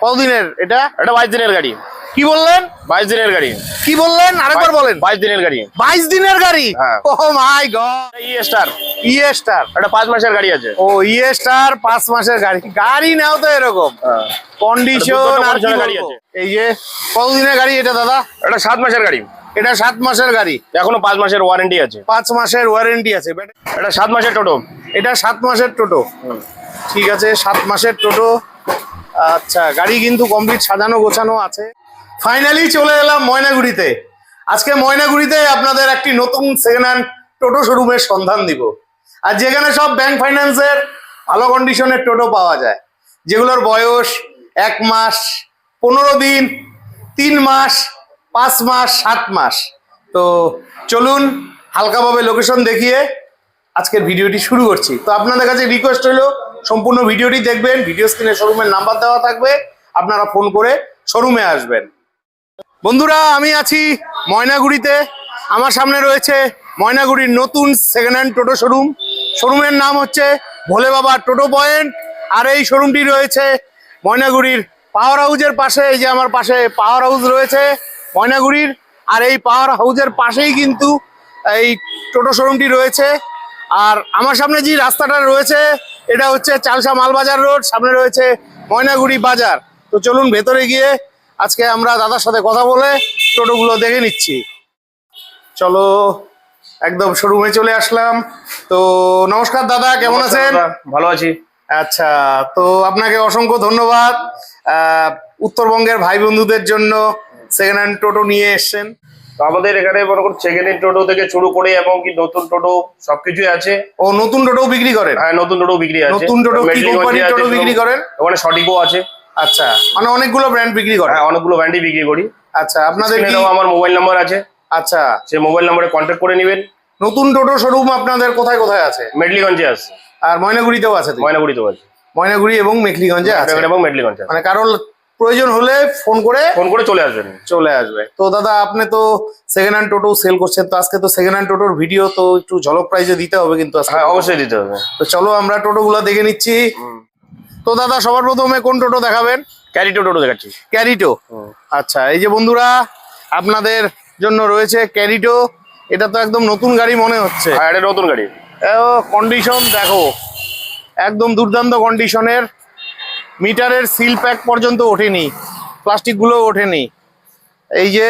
কতদিনের এটা? এটা 22 দিনের গাড়ি। কি বললেন? 22 দিনের গাড়ি। কি বললেন আরেকবার বলেন? 22 দিনের গাড়ি। 22 দিনের গাড়ি? হ্যাঁ। ও মাই গড। ই স্টার। ই স্টার এটা 5 মাসের গাড়ি আছে। ও ই স্টার 5 মাসের গাড়ি। গাড়ি নাও তো এরকম কন্ডিশন আর কি গাড়ি বলবো। আছে। এই যে কতদিনের গাড়ি এটা দাদা? এটা 7 মাসের গাড়ি। এটা 7 মাসের গাড়ি। এখনো 5 মাসের ওয়ারেন্টি আছে। 5 মাসের ওয়ারেন্টি আছে। এটা 7 মাসের টোটো। এটা 7 মাসের টোটো। ঠিক আছে 7 মাসের টোটো। আচ্ছা গাড়ি কিন্তু কমপ্লিট সাজানো গোছানো আছে। ফাইনালি চলে এলাম ময়নাগুড়িতে। আজকে ময়নাগুড়িতে আপনাদের একটি নতুন সেকেন্ড হ্যান্ড টোটো শোরুমের সন্ধান দিব। আর যেখানে সব ব্যাংক ফাইন্যান্সের ভালো কন্ডিশনের টোটো পাওয়া যায়, যেগুলোর বয়স 1 মাস, 15 দিন, 3 মাস, 5 মাস, 7 মাস। তো চলুন হালকাভাবে লোকেশন দেখিয়ে আজকের ভিডিওটি শুরু করছি। তো আপনাদের কাছে রিকোয়েস্ট হলো সম্পূর্ণ ভিডিওটি দেখবেন। ভিডিও স্ক্রিনে শোরুমের নাম্বার দেওয়া থাকবে, আপনারা ফোন করে শোরুমে আসবেন। বন্ধুরা আমি আছি ময়নাগুড়িতে। আমার সামনে রয়েছে ময়নাগুড়ির নতুন সেকেন্ড হ্যান্ড টোটো শোরুম। শোরুমের নাম হচ্ছে ভোলে বাবা টোটো পয়েন্ট। আর এই শোরুমটি রয়েছে ময়নাগুড়ির পাওয়ার হাউসের পাশে। এই যে আমার পাশে পাওয়ার হাউস রয়েছে ময়নাগুড়ির, আর এই পাওয়ার হাউসের পাশেই কিন্তু এই টোটো শোরুমটি রয়েছে। আর আমার সামনে যে রাস্তাটা রয়েছে এটা হচ্ছে চালসা মালবাজার রোড, সামনে রয়েছে ময়নাগুড়ি বাজার। তো চলুন ভেতরে গিয়ে আজকে আমরা দাদার সাথে কথা বলে টোটোগুলো দেখে নিচ্ছি। চলো একদম শোরুমে চলে আসলাম। তো নমস্কার দাদা, কেমন আছেন? ভালো আছি। আচ্ছা, তো আপনাকে অসংখ্য ধন্যবাদ। উত্তরবঙ্গের ভাই বন্ধুদের জন্য সেকেন্ড হ্যান্ড টোটো নিয়ে এসছেন। তো আমাদের এখানে মনে করুন সেকেন্ড হ্যান্ড টোটো থেকে শুরু করে এবং কি নতুন টোটো সবকিছুই আছে। ও নতুন টোটো বিক্রি করেন? হ্যাঁ নতুন টোটো বিক্রি আছে। নতুন টোটো কি কোম্পানির টোটো বিক্রি করেন? ওখানে সঠিকও আছে। আচ্ছা, মানে অনেকগুলো ব্র্যান্ড বিক্রি করেন? হ্যাঁ অনেকগুলো ব্র্যান্ডই বিক্রি করি। আচ্ছা, আপনাদের কি আমার মোবাইল নাম্বার আছে? আচ্ছা, সেই মোবাইল নাম্বারে কন্ট্যাক্ট করে নেবেন। নতুন টোটো শোরুম আপনাদের কোথায় কোথায় আছে? মেডলিগঞ্জে আছে। আর ময়নাগুড়িতেও আছে? ময়নাগুড়িতেও আছে। ময়নাগুড়ি এবং মেখলিগঞ্জে আছে। এবং মেডলিগঞ্জে আছে। মানে কারোর প্রয়োজন হলে ফোন করে চলে আসবেন। চলে আসবে। তো দাদা আপনি তো সেকেন্ড হ্যান্ড টোটো সেল করছেন, তো আজকে তো সেকেন্ড হ্যান্ড টোটোর ভিডিও তো একটু ঝলক প্রাইজে দিতে হবে কিন্তু আজকে। হ্যাঁ অবশ্যই দিতে হবে। তো চলো আমরা টোটোগুলো দেখে নিচ্ছি। তো দাদা সবার প্রথমে কোন টোটো দেখাবেন? ক্যারিটো টোটো দেখাচ্ছি। ক্যারিটো। আচ্ছা, এই যে বন্ধুরা আপনাদের জন্য রয়েছে ক্যারিটো। এটা তো একদম নতুন গাড়ি মনে হচ্ছে। হ্যাঁ এটা নতুন গাড়ি। কন্ডিশন দেখো একদম দুর্দান্ত কন্ডিশনের। মিটারের সিল প্যাক পর্যন্ত ওঠেনি, প্লাস্টিক গুলো ওঠেনি। এই যে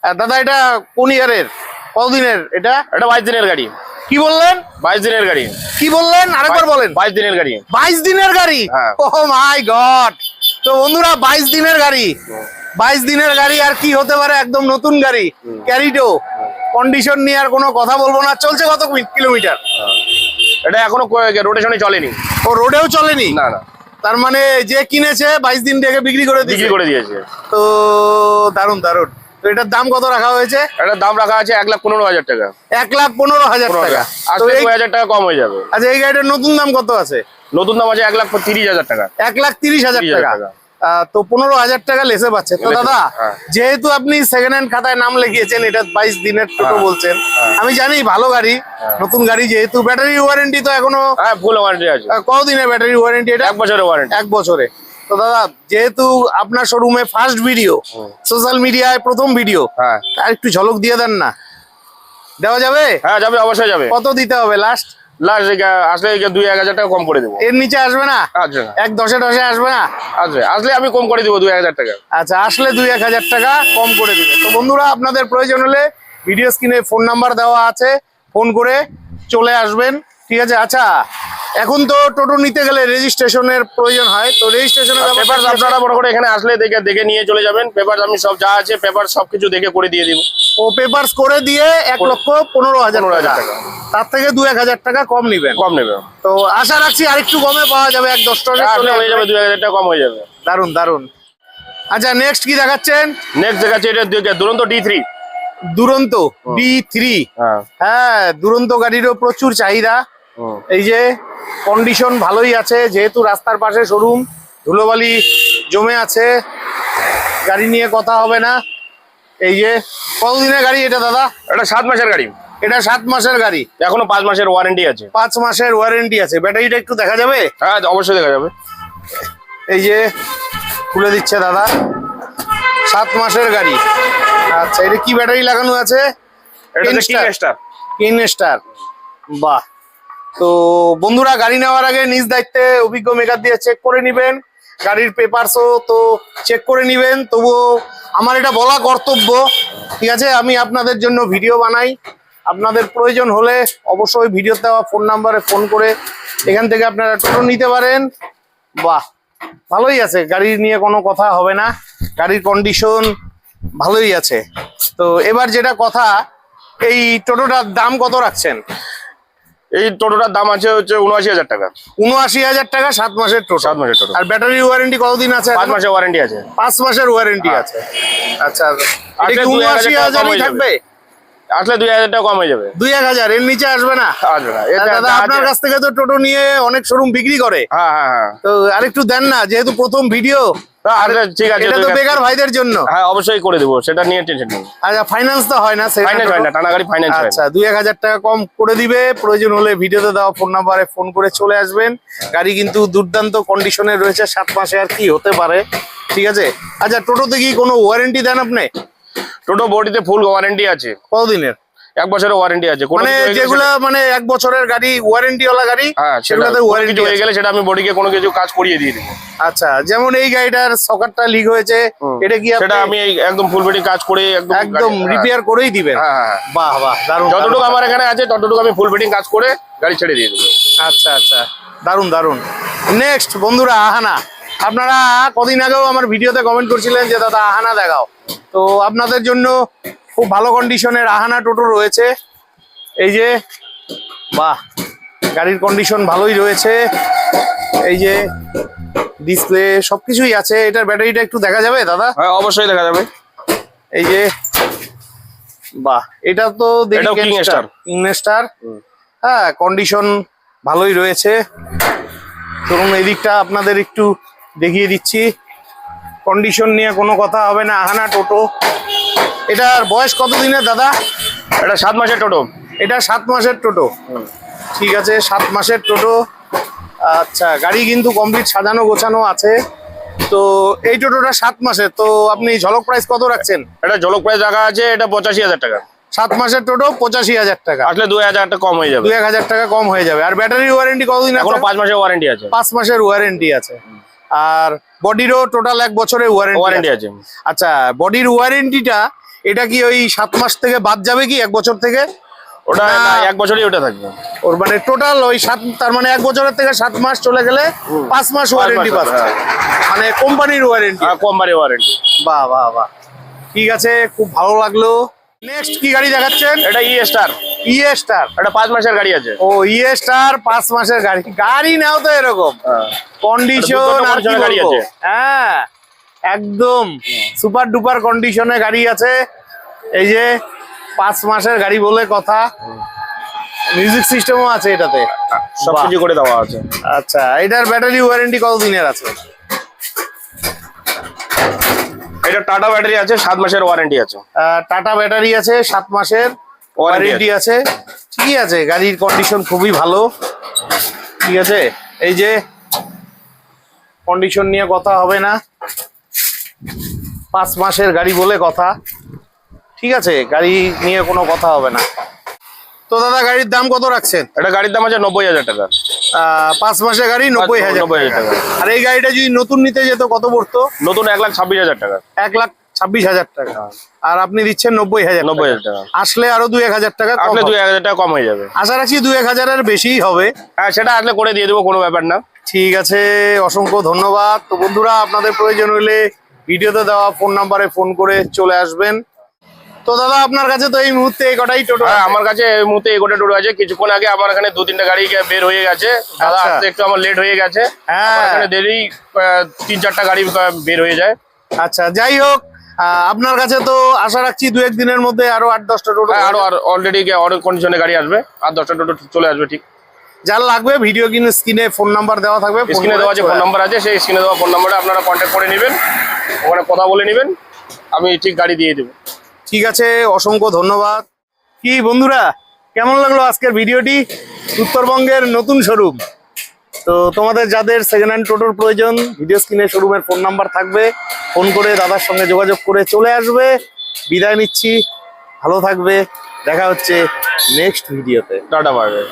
দাদা এটা কোন ইয়ারের, কতদিনের এটা? এটা 22 দিনের গাড়ি। কি বললেন? 22 দিনের গাড়ি। কি বললেন আরেকবার বলেন? 22 দিনের গাড়ি। 22 দিনের গাড়ি? হ্যাঁ। ও মাই গড। তো বন্ধুরা 22 দিনের গাড়ি, 22 দিনের গাড়ি আর কি হতে পারে, একদম নতুন গাড়ি ক্যারিটো। কন্ডিশন নিয়ে আর কোনো কথা বলবো না। চলছে কত কিলোমিটার? এটা এখনো রোটেশনে চলেনি। ও রোডেও চলেনি? না না। তার মানে যে কিনেছে 22 দিন থেকে বিক্রি করে দিয়েছে। তো দারুন দারুন। তো এটার দাম কত রাখা হয়েছে? এটার দাম রাখা আছে 1,15,000 টাকা। 1,15,000 টাকা। আজকে 2,000 টাকা কম হয়ে যাবে। আচ্ছা, এই গাড়িটার নতুন দাম কত আছে? নতুন দাম আছে 1,30,000 টাকা। 1,30,000 টাকা। তো 15,000 টাকা লেসে পাচ্ছে। তো দাদা যেহেতু আপনি সেকেন্ড হ্যান্ড খাতায় নাম লিখিয়েছেন, এটা 22 দিনের টোটো বলছেন, আমি জানি ভালো গাড়ি, নতুন গাড়ি যেহেতু। ব্যাটারি ওয়ারেন্টি তো এখনো? হ্যাঁ ফুল ওয়ারেন্টি আছে। কতদিনের ব্যাটারি ওয়ারেন্টি এটা? 1 বছরের ওয়ারেন্টি। 1 বছরে। তো দাদা যেহেতু আপনার শোরুমে ফার্স্ট ভিডিও, সোশ্যাল মিডিয়ায় প্রথম ভিডিও, হ্যাঁ আর একটু ঝলক দিয়ে দেন না, দেওয়া যাবে? হ্যাঁ যাবে, অবশ্যই যাবে। কত দিতে হবে লাস্ট? আসলে 2-1,000 টাকা কম করে দেবো। এর নিচে আসবে না? আচ্ছা 1-10-এ আসবে না? আসলে আমি কম করে দেবো 2,000 টাকা। আচ্ছা, আসলে 2-1,000 টাকা কম করে দিবে। তো বন্ধুরা আপনাদের প্রয়োজন হলে ভিডিও স্ক্রিনে ফোন নাম্বার দেওয়া আছে, ফোন করে চলে আসবেন। ঠিক আছে। আচ্ছা, এখন তো টোটো নিতে গেলে রেজিস্ট্রেশনের প্রয়োজন হয়, তো রেজিস্ট্রেশনের পেপার আপনারা মনে করে এখানে আসলে দেখে নিয়ে চলে যাবেন। পেপার আমি সব যা আছে পেপার সবকিছু দেখে করে দিয়ে দিব। ও পেপারস করে দিয়ে 1,15,000 টাকা। তার থেকে 2-1,000 টাকা কম নেবে। তো আশা রাখছি আরেকটু কমে পাওয়া যাবে, 1-10 টাকা হয়ে যাবে, 2,000 টাকা কম হয়ে যাবে। দারুন দারুন। আচ্ছা, নেক্সট কি দেখাচ্ছেন? নেক্সট দেখাচ্ছি এটা দুরন্ত D3। দুরন্ত D3। হ্যাঁ দুরন্ত গাড়িরও প্রচুর চাহিদা। এই যে কন্ডিশন ভালোই আছে, যেহেতু রাস্তার পাশে শোরুম, ধুলোবালি জমে আছে, গাড়ি নিয়ে কথা হবে না। এই যে কতদিনের গাড়ি এটা দাদা? এটা 7 মাসের গাড়ি। এটা 7 মাসের গাড়ি। এখনো 5 মাসের ওয়ারেন্টি আছে। 5 মাসের ওয়ারেন্টি আছে। ব্যাটারিটা একটু দেখা যাবে? হ্যাঁ অবশ্যই দেখা যাবে। এই যে খুলে দিচ্ছে দাদা। 7 মাসের গাড়ি। আচ্ছা, এটা কি ব্যাটারি লাগানো আছে? এটা হচ্ছে কিংস্টার। কিংস্টার, বাহ। তো বন্ধুরা, গাড়ি নেওয়ার আগে নিজ দায়িত্বে অভিজ্ঞ মেকার দিয়ে চেক করে নিবেন। গাড়ির পেপারসও তো চেক করে নিবেন। তবুও আমার এটা বলা কর্তব্য, ঠিক আছে? আমি আপনাদের জন্য ভিডিও বানাই। আপনাদের প্রয়োজন হলে অবশ্যই ভিডিও দেওয়া ফোন নাম্বারে ফোন করে এখান থেকে আপনারা টোটো নিতে পারেন। বাহ, ভালোই আছে, গাড়ি নিয়ে কোনো কথা হবে না। গাড়ির কন্ডিশন ভালোই আছে। তো এবার যেটা কথা, এই টোটোটার দাম কত রাখছেন? এই টোটোটার দাম আছে হচ্ছে ৭৯,০০০ টাকা। ৭৯,০০০ টাকা 7 মাসের টোটো। 7 মাসের টোটো। আর ব্যাটারি ওয়ারেন্টি কতদিন আছে? 5 মাসের ওয়ারেন্টি আছে। 5 মাসের ওয়ারেন্টি আছে। আচ্ছা, এটা কি ৭৯,০০০ থাকবে? আসলে ২,০০০ টাকা কম হয়ে যাবে। ২,০০০ এর নিচে আসবে না? আসবে না। দাদা, আপনার কাছ থেকে তো টোটো নিয়ে অনেক শোরুম বিক্রি করে। হ্যাঁ হ্যাঁ হ্যাঁ। তো আরেকটু দেন না, যেহেতু প্রথম ভিডিও। ঠিক আছে, এটা তো বেকার ভাইদের জন্য। হ্যাঁ, অবশ্যই করে দেবো, সেটা নিয়ে টেনশন নেই। আচ্ছা, ফাইন্যান্স তো হয় না? ফাইন্যান্স হয় না, টানা গাড়ি ফাইন্যান্স হয় না। আচ্ছা, ২,০০০ টাকা কম করে দিবে। প্রয়োজন হলে ভিডিওতে দেওয়া ফোন নাম্বারে ফোন করে চলে আসবেন। গাড়ি কিন্তু দুর্দান্ত কন্ডিশনে রয়েছে। 7 মাসে আর কি হতে পারে, ঠিক আছে? আচ্ছা, টোটোতে কি কোনো ওয়ারেন্টি দেন আপনি? টোটো বডিতে ফুল ওয়ারেন্টি আছে। কতদিনের? 1 বছরের ওয়ারেন্টি আছে। মানে যেগুলো মানে 1 বছরের গাড়ি, ওয়ারেন্টি ওয়ালা গাড়ি, হ্যাঁ, সেগুলোতে ওয়ারেন্টি হয়ে গেলে সেটা আমি বডিকে কোনো কিছু কাজ করিয়ে দিয়ে দেবো। আচ্ছা, যেমন এই গাড়িটার সকারটা লিক হয়েছে, এটা কি সেটা আমি একদম ফুল বডি কাজ করে একদম রিপেয়ার করেই দিবেন? হ্যাঁ। বাহ বাহ, দারুণ। যতটুকু আমার এখানে আছে ততটুকু আমি ফুল ফিটিং কাজ করে গাড়ি ছেড়ে দিয়ে দেবো। আচ্ছা আচ্ছা, দারুণ দারুণ। নেক্সট বন্ধুরা, আহানা। আপনারা কদিন আগেও আমার ভিডিওতে কমেন্ট করছিলেন যে দাদা আহানা দেখাও। তো আপনাদের জন্য খুব ভালো কন্ডিশনের আহানা টোটো রয়েছে। এই যে, বাহ, গাড়ির কন্ডিশন ভালোই রয়েছে। এই যে ডিসপ্লে সবকিছুই আছে। এটার ব্যাটারিটা একটু দেখা যাবে দাদা? হ্যাঁ, অবশ্যই দেখা যাবে। এই যে, বাহ, এটা তো দেখি কিংস্টার। কিংস্টার। হ্যাঁ, কন্ডিশন ভালোই রয়েছে। ধরুন এই দিকটা আপনাদের একটু দেখিয়ে দিচ্ছি। কন্ডিশন নিয়ে কোনো কথা হবে না। আহানা টোটো। এটার বয়স কত দিনের দাদা? এটা 7 মাসের টোটো। এটা 7 মাসের টোটো। ঠিক আছে, 7 মাসের টোটো। আচ্ছা, গাড়ি কিন্তু কমপ্লিট সাজানো গোছানো আছে। তো এই টোটোটা 7 মাসের। তো আপনি ঝলক প্রাইস কত রাখছেন? এটা ঝলক প্রাইস রাখা আছে, এটা ৮৫,০০০ টাকা। 7 মাসের টোটো ৮৫,০০০ টাকা। আসলে ২,০০০ টাকা কম হয়ে যাবে। ২,০০০ টাকা কম হয়ে যাবে। আর ব্যাটারি ওয়ারেন্টি কতদিন আছে? এখনো 5 মাসের ওয়ারেন্টি আছে। 5 মাসের ওয়ারেন্টি আছে। আর বডিরও টোটাল 1 বছরের ওয়ারেন্টি আছে। আচ্ছা, বডির ওয়ারেন্টিটা এটা কি ওই 7 মাস থেকে বাদ যাবে কি 1 বছর থেকে? ওটা না, 1 বছরই ওটা থাকবে। ওর মানে টোটাল ওই 7, তার মানে 1 বছরের থেকে 7 মাস চলে গেলে 5 মাস ওয়ারেন্টি পাচ্ছে। মানে কোম্পানির ওয়ারেন্টি। হ্যাঁ, কোম্পানির ওয়ারেন্টি। বাহ বাহ বাহ, ঠিক আছে, খুব ভালো লাগলো। নেক্সট কি গাড়ি দেখাচ্ছেন? এটা স্টার। স্টার, এটা 5 মাসের গাড়ি আছে। ও স্টার 5 মাসের গাড়ি। গাড়ি নাও তো এরকম কন্ডিশন আর কি গাড়ি বলবো। আছে। হ্যাঁ, একদম সুপার ডুপার কন্ডিশনে গাড়ি আছে। এই যে 5 মাসের গাড়ি বলে কথা। মিউজিক সিস্টেমও আছে এটাতে, সবকিছু করে দেওয়া আছে। আচ্ছা, এটার ব্যাটারি ওয়ারেন্টি কত দিনের আছে? এটা টাটা ব্যাটারি আছে, 7 মাসের ওয়ারেন্টি আছে। টাটা ব্যাটারি আছে, 7 মাসের ওয়ারেন্টি আছে। ঠিক আছে, গাড়ির কন্ডিশন খুবই ভালো। ঠিক আছে, এই যে কন্ডিশন নিয়ে কথা হবে না। 5 মাসের গাড়ি বলে কথা। ঠিক আছে, গাড়ি নিয়ে কোনো কথা হবে না। তো দাদা, গাড়ির দাম কত রাখছেন? এটা গাড়ির দাম আছে ৯০,০০০ টাকা। 5 মাসের গাড়ি ৯০,০০০ টাকা। আর এই গাড়িটা যদি নতুন নিতে যেত কত পড়তো? নতুন ১,২৬,০০০ টাকা। ১,২৬,০০০ টাকা। আর আপনি দিচ্ছেন ৯০,০০০ টাকা। আসলে আরো ২-১,০০০ টাকা আসলে ২,০০০ টাকা কম হয়ে যাবে। আশা রাখছি ২-১,০০০-এর বেশিই হবে। হ্যাঁ, সেটা আসলে করে দিয়ে দেবো, কোনো ব্যাপার না। ঠিক আছে, অসংখ্য ধন্যবাদ। তো বন্ধুরা, আপনাদের প্রয়োজন হলে ভিডিওতে দেওয়া ফোন নাম্বারে ফোন করে চলে আসবেন। তো দাদা, আপনার কাছে তো এই মুহূর্তে এই কটাই টোটো? হ্যাঁ, আমার কাছে এই মুহূর্তে এই গোটা টোটো আছে। কিছুক্ষণ আগে আমার এখানে ২-৩টা গাড়ি বের হয়ে গেছে। দাদা আচ্ছা। আসতে একটু আমার লেট হয়ে গেছে। হ্যাঁ, আমার এখানে দেরি ৩-৪টা গাড়ি বের হয়ে যায়। আচ্ছা, যাই হোক, আপনার কাছে তো আশা রাখছি 2-1 দিনের মধ্যে আরো 8-10টা টোটো। হ্যাঁ, আরো অলরেডি অনেক কন্ডিশনে গাড়ি আসবে, আর 10টা টোটো চলে আসবে। ঠিক, যার লাগবে ভিডিও স্ক্রিনে ফোন নাম্বার দেওয়া থাকবে। স্ক্রিনে দেওয়া যে ফোন নাম্বার আছে, সেই স্ক্রিনে দেওয়া ফোন নাম্বারে আপনারা কন্ট্যাক্ট করে নেবেন, ওখানে কথা বলে নেবেন, আমি ঠিক গাড়ি দিয়ে দেবো। ঠিক আছে, অসংখ্য ধন্যবাদ। কি বন্ধুরা, কেমন লাগলো আজকের ভিডিওটি? উত্তরবঙ্গের নতুন শোরুম তো তোমাদের যাদের সেকেন্ড হ্যান্ড টোটোর প্রয়োজন, ভিডিও স্ক্রিনে শোরুমের ফোন নাম্বার থাকবে, ফোন করে দাদার সঙ্গে যোগাযোগ করে চলে আসবে। বিদায় নিচ্ছি, ভালো থাকবে, দেখা হচ্ছে নেক্সট ভিডিওতে। Tata bye bye.